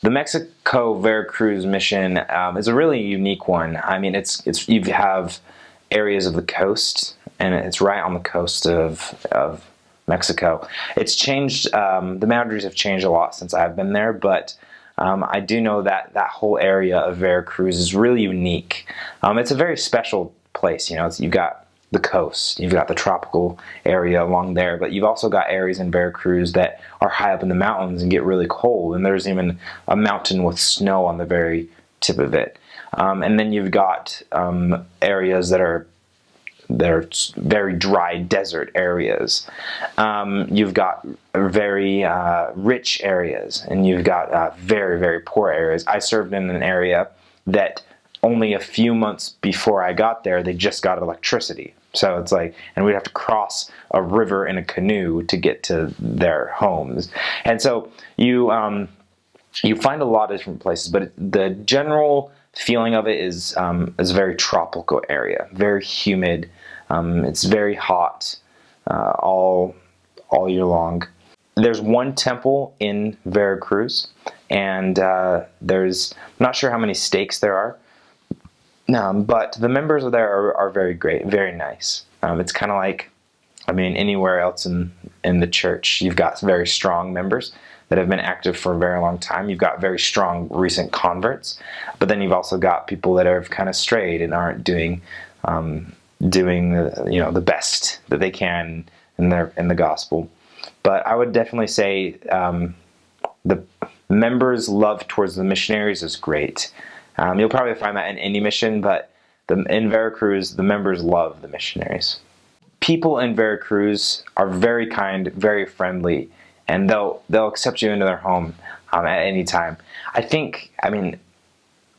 The Mexico Veracruz Mission is a really unique one. I mean, you have areas of the coast, and it's right on the coast of Mexico. It's changed. The boundaries have changed a lot since I've been there, but I do know that that whole area of Veracruz is really unique. It's a very special place. You know, you've got the coast, you've got the tropical area along there, but you've also got areas in Veracruz that are high up in the mountains and get really cold, and there's even a mountain with snow on the very tip of it. And then you've got areas that are very dry desert areas. You've got very rich areas, and you've got very, very poor areas. I served in an area that only a few months before I got there, they just got electricity. So it's like, and we'd have to cross a river in a canoe to get to their homes. And so you find a lot of different places, but the general feeling of it is a very tropical area, very humid. It's very hot all year long. There's one temple in Veracruz, and I'm not sure how many stakes there are. But the members there are very great, very nice. It's kind of like, I mean, anywhere else in the church, you've got very strong members that have been active for a very long time. You've got very strong recent converts, but then you've also got people that have kind of strayed and aren't doing the best that they can in the gospel. But I would definitely say the members' love towards the missionaries is great. You'll probably find that in any mission, but in Veracruz, the members love the missionaries. People in Veracruz are very kind, very friendly, and they'll accept you into their home at any time. I mean,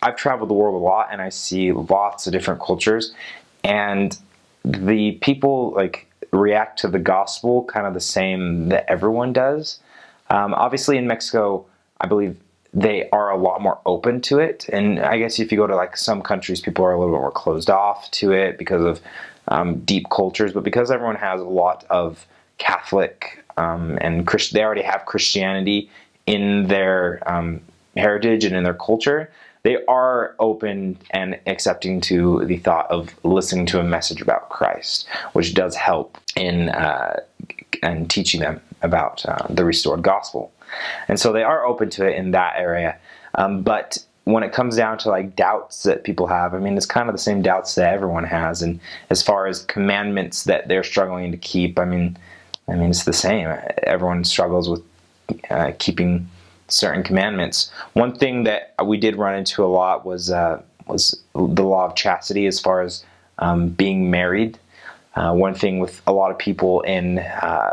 I've traveled the world a lot, and I see lots of different cultures, and the people react to the gospel kind of the same that everyone does. Obviously, in Mexico, I believe they are a lot more open to it, and I guess if you go to some countries, people are a little bit more closed off to it because of deep cultures. But because everyone has a lot of Catholic and they already have Christianity in their heritage and in their culture, they are open and accepting to the thought of listening to a message about Christ, which does help in teaching them about the restored gospel. And so they are open to it in that area. But when it comes down to doubts that people have, I mean, it's kind of the same doubts that everyone has. And as far as commandments that they're struggling to keep, I mean, it's the same. Everyone struggles with keeping certain commandments. One thing that we did run into a lot was the law of chastity as far as being married. One thing with a lot of people in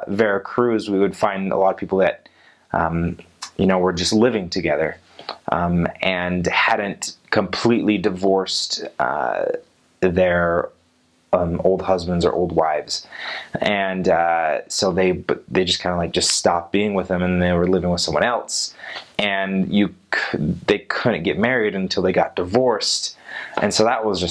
Veracruz, we would find a lot of people that were just living together and hadn't completely divorced their old husbands or old wives, and so they just kind of just stopped being with them, and they were living with someone else, and they couldn't get married until they got divorced, and so that was a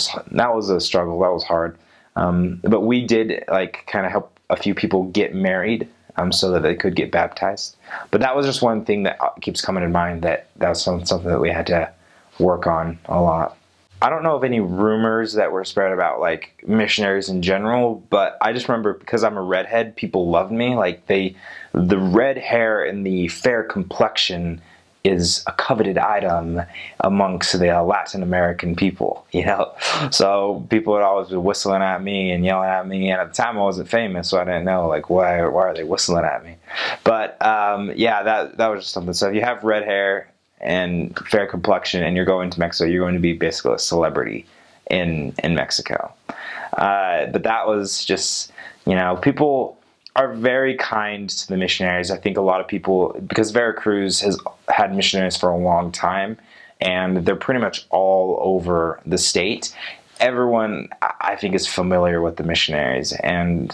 struggle. That was hard, but we did kind of help a few people get married so that they could get baptized. But that was just one thing that keeps coming to mind, that was something that we had to work on a lot. I don't know of any rumors that were spread about missionaries in general, but I just remember, because I'm a redhead, people loved me. The red hair and the fair complexion is a coveted item amongst the Latin American people, So people would always be whistling at me and yelling at me, and at the time I wasn't famous, so I didn't know why are they whistling at me. But that was just something. So if you have red hair and fair complexion and you're going to Mexico, you're going to be basically a celebrity in Mexico. But that was just, people are very kind to the missionaries. I think a lot of people, because Veracruz has had missionaries for a long time, and they're pretty much all over the state. Everyone, I think, is familiar with the missionaries, and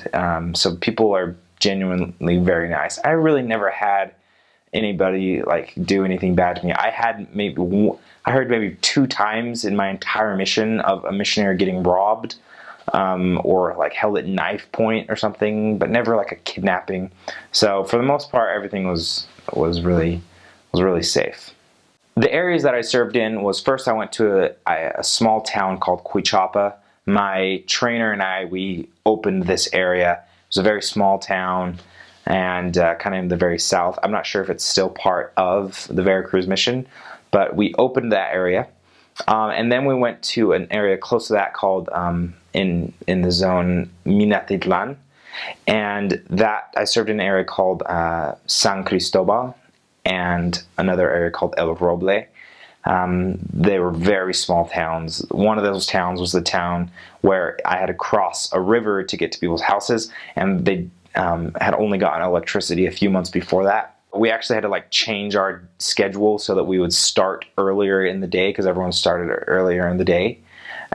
so people are genuinely very nice. I really never had anybody do anything bad to me. I heard maybe 2 times in my entire mission of a missionary getting robbed, or held at knife point or something, but never a kidnapping. So for the most part, everything was really safe. The areas that I served in was, first I went to a small town called Cuichapa. My trainer and I, we opened this area. It was a very small town and kind of in the very south. I'm not sure if it's still part of the Veracruz Mission, but we opened that area. And then we went to an area close to that called, in the zone, Minatitlan. And that, I served in an area called San Cristobal, and another area called El Roble. They were very small towns. One of those towns was the town where I had to cross a river to get to people's houses, and they had only gotten electricity a few months before that. We actually had to like change our schedule so that we would start earlier in the day, because everyone started earlier in the day.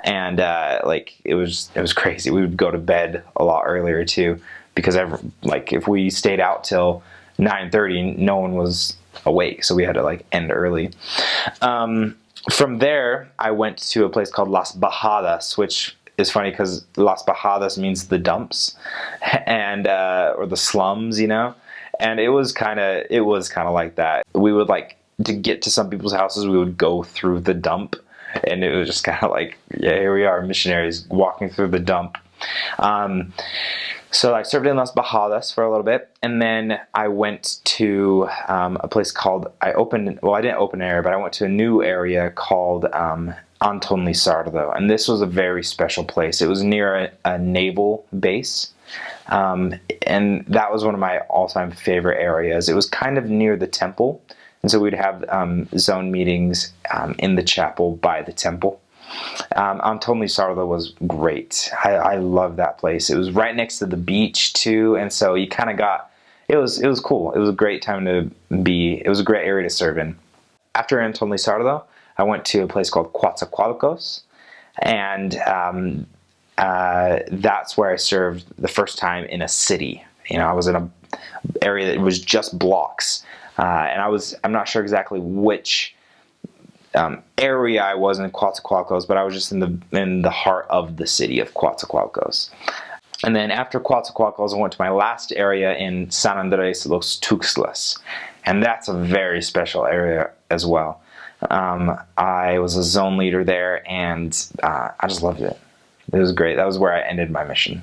And like it was crazy. We would go to bed a lot earlier too, because like if we stayed out till 9:30, no one was awake, so we had to like end early. From there, I went to a place called Las Bajadas, which is funny because Las Bajadas means the dumps, and or the slums, you know. And it was kind of like that. We would like to get to some people's houses, we would go through the dump, and it was just kind of like, yeah, here we are, missionaries walking through the dump. So I served in Las Bajadas for a little bit, and then I went to a place called, I didn't open an area, but I went to a new area called Anton Lizardo, and this was a very special place. It was near a naval base, and that was one of my all-time favorite areas. It was kind of near the temple, and so we'd have zone meetings in the chapel by the temple. Anton Lizardo was great. I love that place. It was right next to the beach too, and so you kind of got, it was cool. It was a great time to be. It was a great area to serve in. After Anton Lizardo, I went to a place called Coatzacoalcos, and that's where I served the first time in a city. You know, I was in a area that was just blocks, and I'm not sure exactly which area I was in Coatzacoalcos, but I was just in the heart of the city of Coatzacoalcos. And then after Coatzacoalcos, I went to my last area in San Andres Los Tuxtlas, and that's a very special area as well. I was a zone leader there, and I just loved it. It was great. That was where I ended my mission.